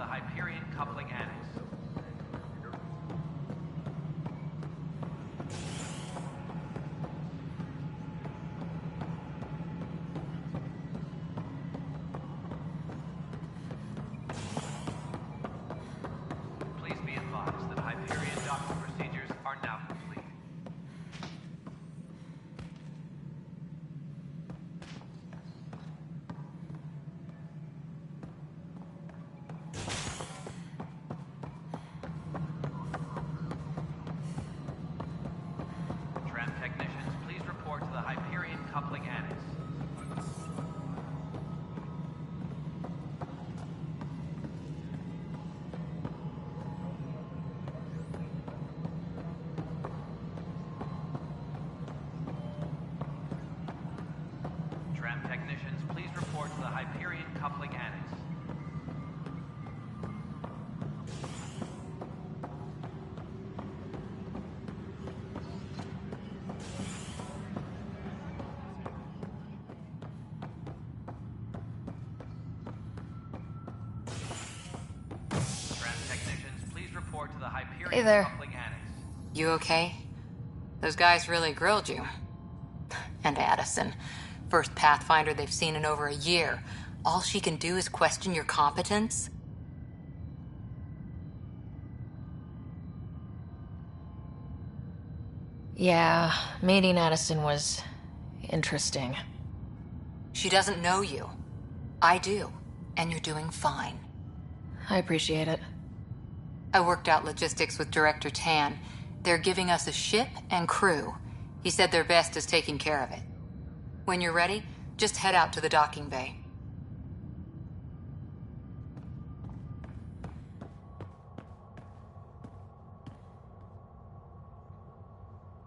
S15: Hyperion coupling annex.
S2: Hey there.
S12: You okay? Those guys really grilled you. And Addison, first Pathfinder they've seen in over a year. All she can do is question your competence?
S2: Yeah, meeting Addison was interesting.
S12: She doesn't know you. I do, and you're doing fine.
S2: I appreciate it.
S12: I worked out logistics with Director Tan. They're giving us a ship and crew. He said their best is taking care of it. When you're ready, just head out to the docking bay.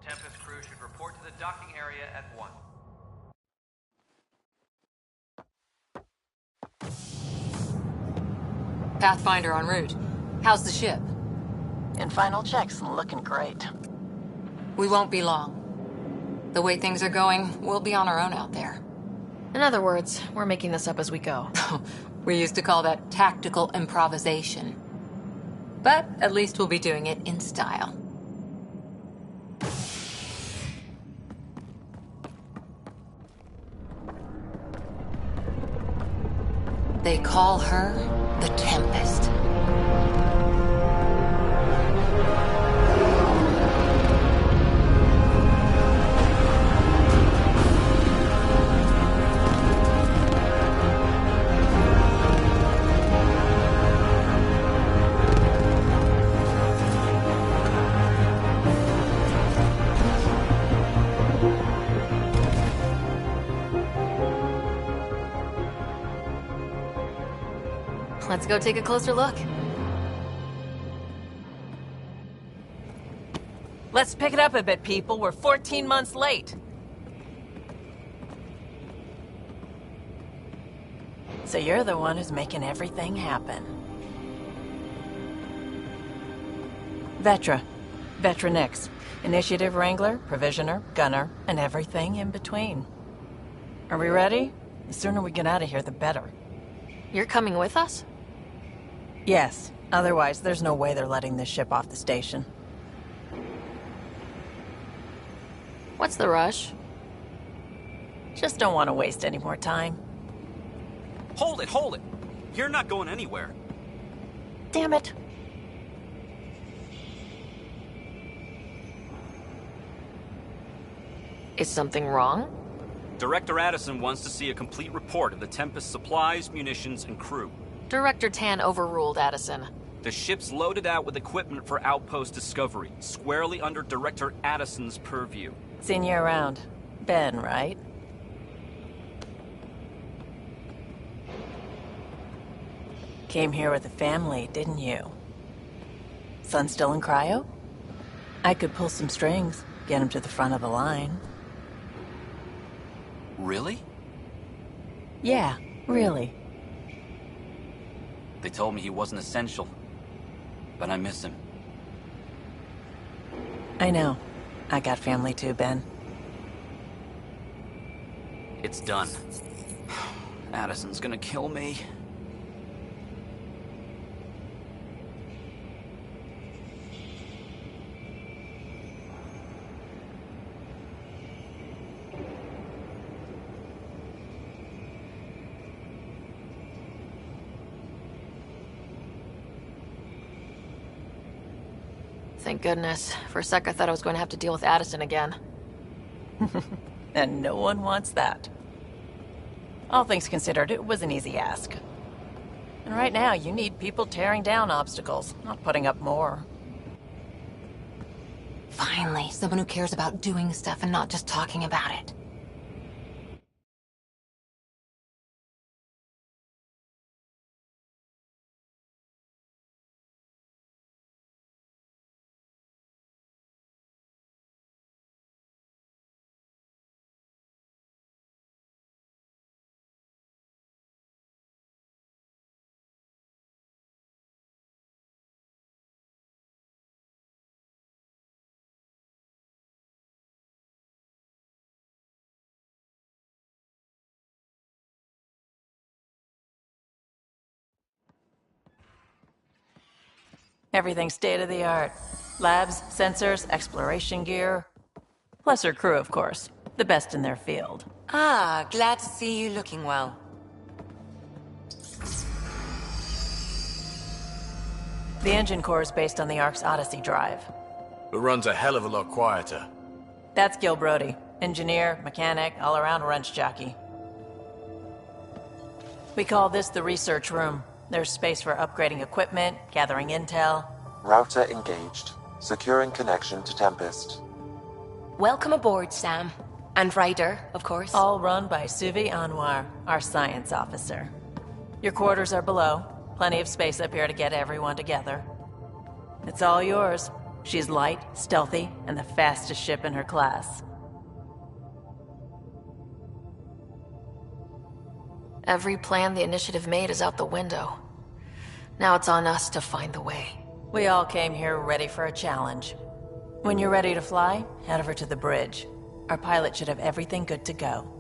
S15: Tempest crew should report to the docking area at 1.
S12: Pathfinder en route. How's the ship?
S1: In final checks and looking great.
S12: We won't be long. The way things are going, we'll be on our own out there.
S2: In other words, we're making this up as we go.
S12: We used to call that tactical improvisation. But at least we'll be doing it in style. They call her the Tempest.
S2: Let's go take a closer look.
S1: Let's pick it up a bit, people. We're 14 months late. So you're the one who's making everything happen. Vetra. Vetra Nix. Initiative Wrangler, Provisioner, Gunner, and everything in between. Are we ready? The sooner we get out of here, the better.
S2: You're coming with us?
S1: Yes. Otherwise, there's no way they're letting this ship off the station.
S2: What's the rush?
S1: Just don't want to waste any more time.
S11: Hold it, hold it! You're not going anywhere.
S1: Damn it.
S2: Is something wrong?
S11: Director Addison wants to see a complete report of the Tempest supplies, munitions, and crew.
S2: Director Tan overruled Addison.
S11: The ship's loaded out with equipment for Outpost Discovery, squarely under Director Addison's purview.
S1: Seen you around. Ben, right? Came here with a family, didn't you? Son still in cryo? I could pull some strings, get him to the front of the line.
S17: Really?
S1: Yeah, really.
S17: They told me he wasn't essential, but I miss him.
S1: I know. I got family too, Ben.
S11: It's done. Addison's gonna kill me.
S2: Thank goodness. For a sec, I thought I was going to have to deal with Addison again.
S1: And no one wants that. All things considered, it was an easy ask. And right now, you need people tearing down obstacles, not putting up more.
S12: Finally, someone who cares about doing stuff and not just talking about it.
S1: Everything state-of-the-art. Labs, sensors, exploration gear. Plus her crew, of course. The best in their field.
S6: Ah, glad to see you looking well.
S1: The engine core is based on the Ark's Odyssey drive.
S22: It runs a hell of a lot quieter.
S1: That's Gil Brody. Engineer, mechanic, all-around wrench jockey. We call this the research room. There's space for upgrading equipment, gathering intel.
S4: Router engaged. Securing connection to Tempest.
S6: Welcome aboard, Sam. And Ryder, of course.
S1: All run by Suvi Anwar, our science officer. Your quarters are below. Plenty of space up here to get everyone together. It's all yours. She's light, stealthy, and the fastest ship in her class.
S2: Every plan the Initiative made is out the window. Now it's on us to find the way.
S1: We all came here ready for a challenge. When you're ready to fly, head over to the bridge. Our pilot should have everything good to go.